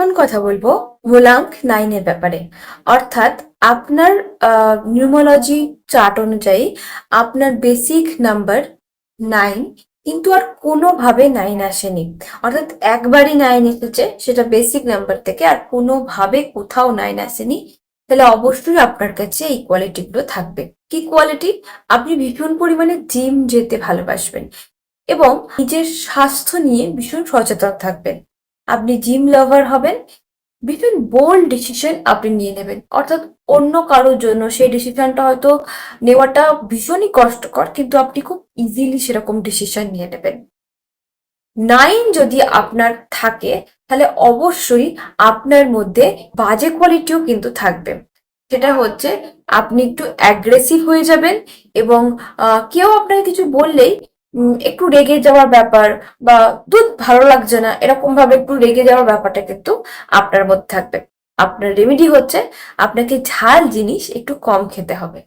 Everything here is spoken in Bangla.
এখন কথা বলবো মূলাঙ্ক 9 এর ব্যাপারে। অর্থাৎ আপনার নিউমোলজি চার্ট অনুযায়ী আপনার বেসিক নাম্বার 9, কিন্তু আর কোনোভাবে 9 আসেনি। অর্থাৎ একবারই 9 এসেছে, সেটা বেসিক নাম্বার থেকে, আর কোনোভাবে কোথাও 9 আসেনি। তাহলে অবশ্যই আপনার কাছে এই কোয়ালিটিগুলো থাকবে। কি কোয়ালিটি? আপনি ভীষণ পরিমাণে জিম যেতে ভালোবাসবেন এবং নিজের স্বাস্থ্য নিয়ে ভীষণ সচেতন থাকবেন। আপনি জিম লাভার হবেন, ভীষণ বোল্ড ডিসিশন আপনি নিয়ে নেবেন। অর্থাৎ অন্য কারোর জন্য সেই ডিসিশনটা হয়তো নেওয়াটা ভীষণই কষ্টকর, কিন্তু আপনি খুব ইজিলি সেরকম ডিসিশন নিয়ে নেবেন। 9 যদি আপনার থাকে তাহলে অবশ্যই আপনার মধ্যে বাজে কোয়ালিটিও কিন্তু থাকবে। সেটা হচ্ছে আপনি একটু অ্যাগ্রেসিভ হয়ে যাবেন এবং কেউ আপনাকে কিছু বললেই একটু রেগে যাওয়ার ব্যাপার, বা দুধ ভালো লাগছে না এরকম ভাবে একটু রেগে যাওয়ার ব্যাপারটা কিন্তু আপনার মধ্যে থাকবে। আপনার রেমেডি হচ্ছে আপনাকে ঝাল জিনিস একটু কম খেতে হবে।